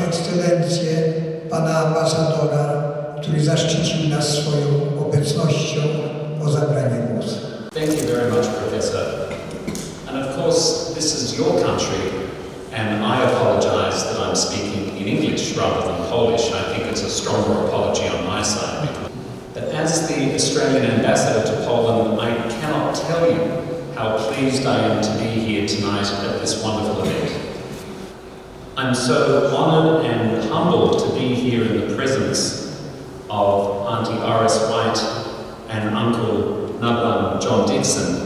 ekscelencję, pana ambasadora, który zaszczycił nas swoją obecnością, o zabranie głosu. Thank you very much, Professor. And of course, this is your country, and I apologize that I'm speaking in English rather than Polish. I think it's a stronger apology on my side. But as the Australian ambassador to Poland, I cannot tell you how pleased I am to be here tonight at this wonderful event. I'm so honoured and humbled to be here in the presence of Aunty Iris White and Uncle Nublan John Dixon,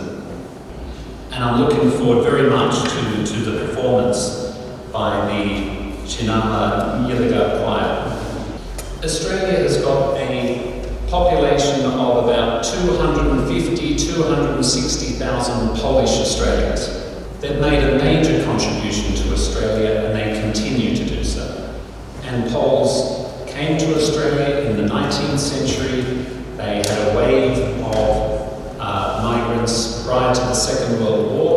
and I'm looking forward very much to the performance by the Djinama Yilaga Choir. Australia has got a population of about 250,000-260,000 Polish Australians. They've made a major contribution to Australia, and they continue to do so. And Poles came to Australia in the 19th century. They had a wave of migrants prior to the Second World War.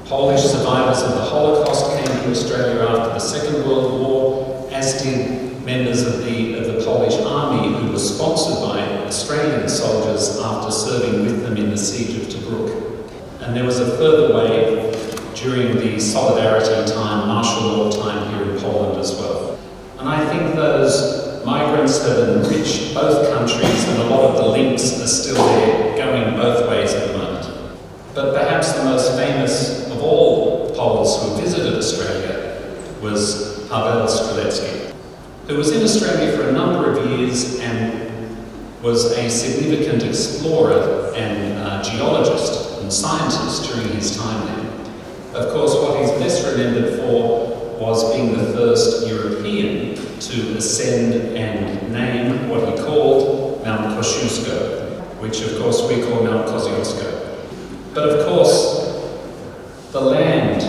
Polish survivors of the Holocaust came to Australia after the Second World War, as did members of the Polish army who were sponsored by Australian soldiers after serving with them in the siege of Dhurga. And there was a further wave during the Solidarity time, martial law time here in Poland as well. And I think those migrants have enriched both countries, and a lot of the links are still there, going both ways at the moment. But perhaps the most famous of all Poles who visited Australia was Wawel, who was in Australia for a number of years and was a significant explorer and geologist and scientist during his time there. Of course, what he's best remembered for was being the first European to ascend and name what he called Mt Kosciuszko, which of course we call Mt Kosciuszko. But of course, the land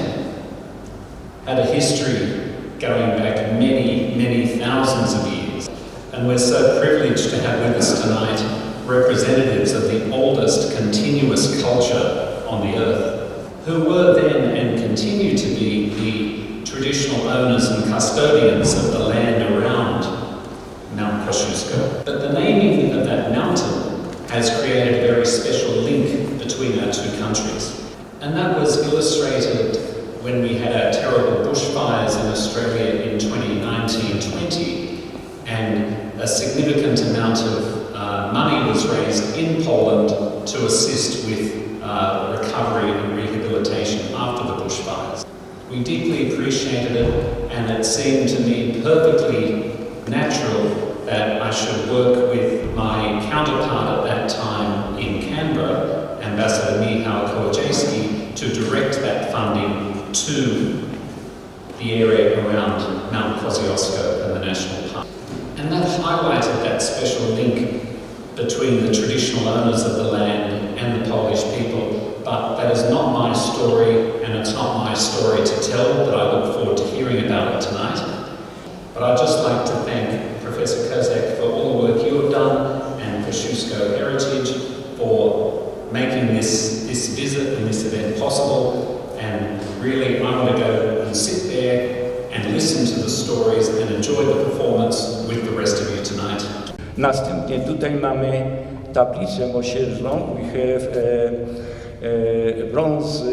had a history going back many, many thousands of years. And we're so privileged to have with us tonight representatives of the oldest continuous culture on the earth, who were then and continue to be the traditional owners and custodians of the land around Mt Kosciuszko. But the naming of that mountain has created a very special link between our two countries. And that was illustrated when we had our terrible bushfires in Australia in 2019-20, and a significant amount of money was raised in Poland to assist with recovery and rehabilitation after the bushfires. We deeply appreciated it, and it seemed to me perfectly natural that I should work with my counterpart at that time in Canberra, Ambassador Mieczysław, to direct that funding to the area around Mt Kosciuszko and the National Park. And that highlighted that special link between the traditional owners of the land and the Polish people. But that is not my story, and it's not my story to tell, but I look forward to hearing about it tonight. But I'd just like to thank Professor Kozek for all the work you have done, and Kosciuszko Heritage for making this visit and this event possible. And really, I want to go and sit there and listen to the stories and enjoy the performance with the rest of you tonight. Następnie tutaj mamy tablicę mosiężną. We have bronze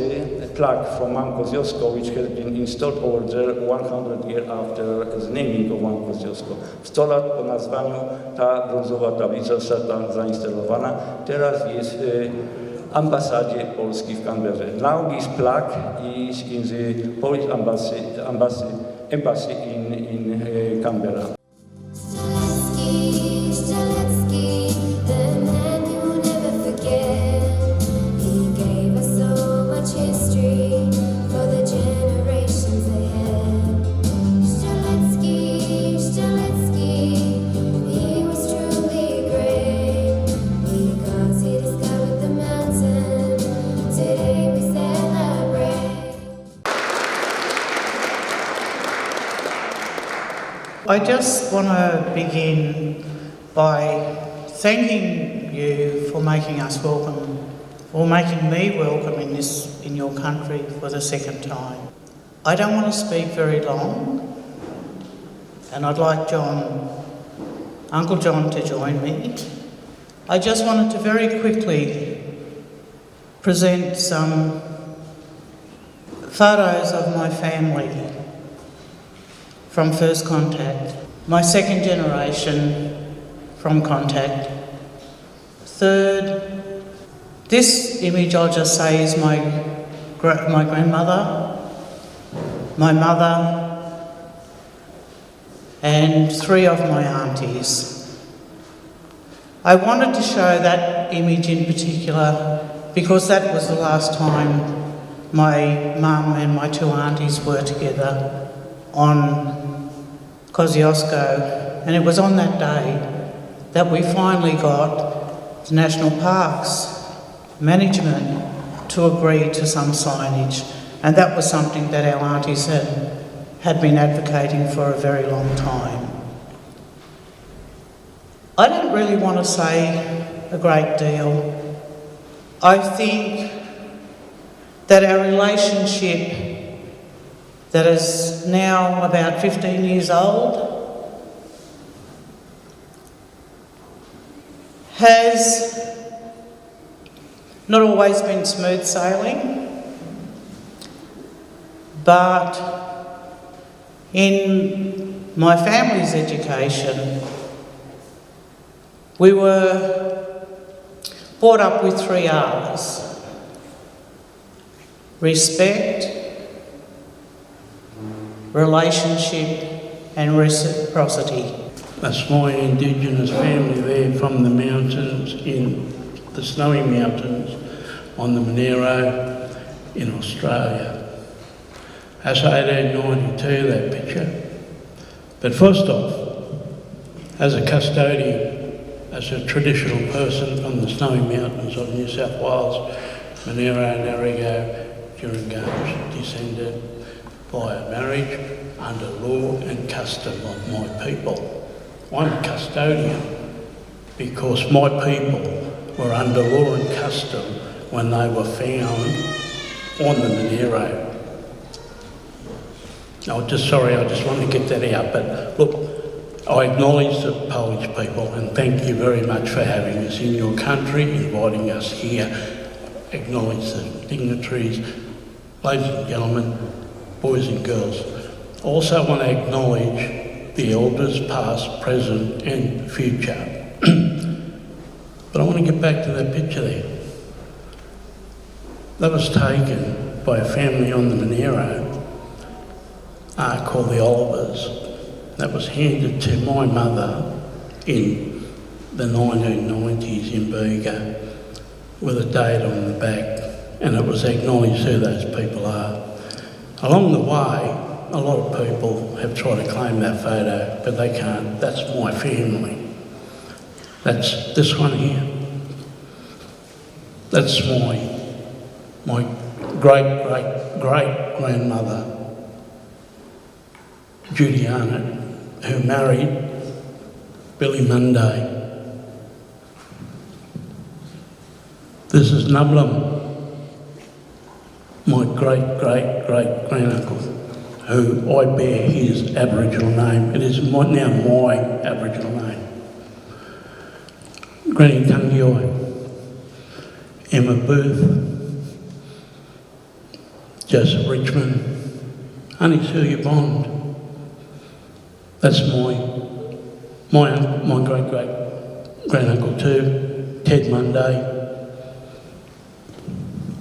plaque from Mount Kosciuszko, which has been installed over there 100 years after the naming of Mount Kosciuszko. 100 lat po nazwaniu ta brązowa tablica została zainstalowana. Teraz jest w ambasadzie Polski w Canberrze. Now this plaque is in the Polish embassy in Canberra. I just want to begin by thanking you for making us welcome, or making me welcome in your country for the second time. I don't want to speak very long. and I'd like Uncle John to join me. I just wanted to very quickly present some photos of my family from first contact, my second generation from contact, third. This image, I'll just say, is my grandmother, my mother, and 3 of my aunties. I wanted to show that image in particular because that was the last time my mum and my 2 aunties were together on Kosciuszko, and it was on that day that we finally got the National Parks management to agree to some signage, and that was something that our aunties had been advocating for a very long time. I don't really want to say a great deal. I think that our relationship, that is now about 15 years old, has not always been smooth sailing, but in my family's education, we were brought up with 3 R's: respect, relationship, and reciprocity. That's my Indigenous family there from the mountains, in the snowy mountains on the Monero in Australia. That's 1892, that picture. But first off, as a custodian, as a traditional person from the snowy mountains of New South Wales, Monero Ngarigo Dhurga descended via marriage under law and custom of my people. I'm a custodian because my people were under law and custom when they were found on the Monero. I just want to get that out, but look, I acknowledge the Polish people and thank you very much for having us in your country, inviting us here. Acknowledge the dignitaries, ladies and gentlemen, boys and girls. Also want to acknowledge the elders past, present and future. But I want to get back to that picture there. That was taken by a family on the Monero called the Olivers. That was handed to my mother in the 1990s in Dhurga with a date on the back, and it was acknowledged who those people are. Along the way, a lot of people have tried to claim that photo, but they can't. That's my family. That's this one here. That's my great-great-great-grandmother, Juliana, who married Billy Monday. This is Nublam, my great-great-great-granduncle, who I bear his Aboriginal name. It is now my Aboriginal name. Granny Tungioi, Emma Booth, Joseph Richmond, Aunty Celia Bond. That's my great-great-granduncle too, Ted Monday.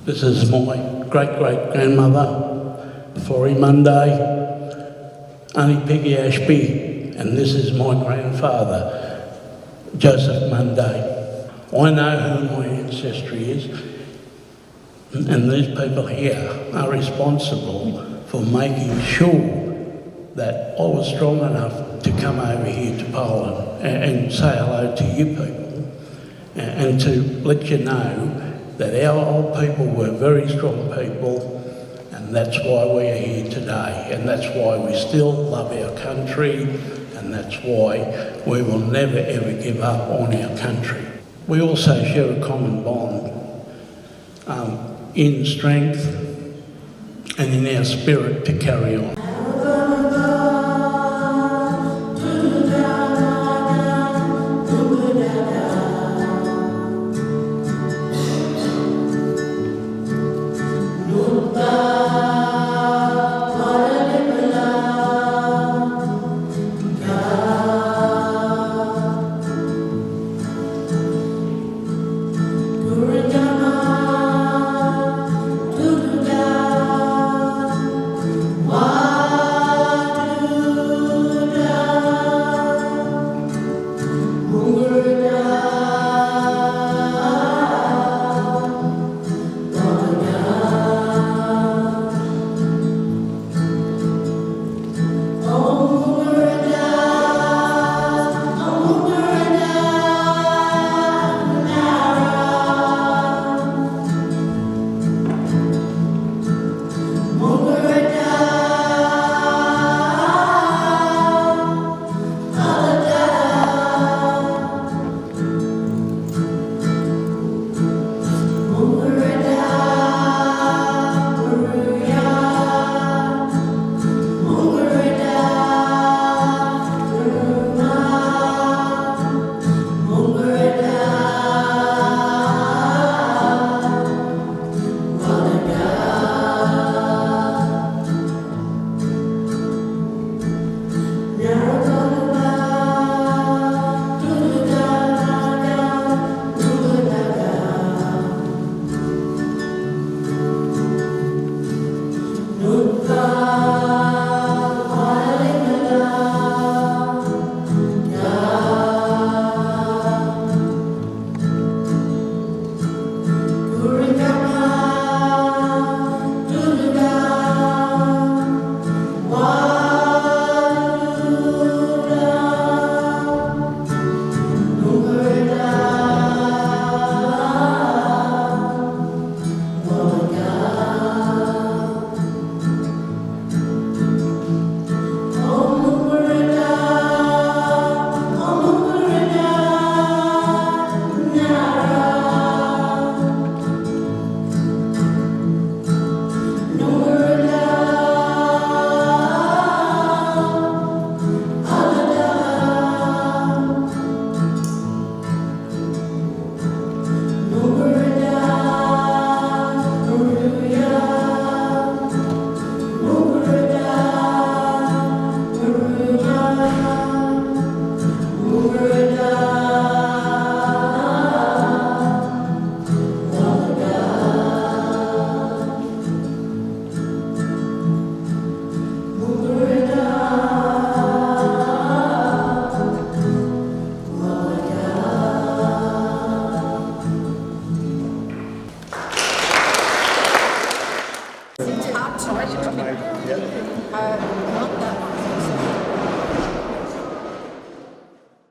This is my great-great-grandmother, Florrie Monday, Aunty Peggy Ashby, and this is my grandfather, Joseph Monday. I know who my ancestry is, and these people here are responsible for making sure that I was strong enough to come over here to Poland and say hello to you people and to let you know that our old people were very strong people, and that's why we are here today, and that's why we still love our country, and that's why we will never ever give up on our country. We also share a common bond in strength and in our spirit to carry on.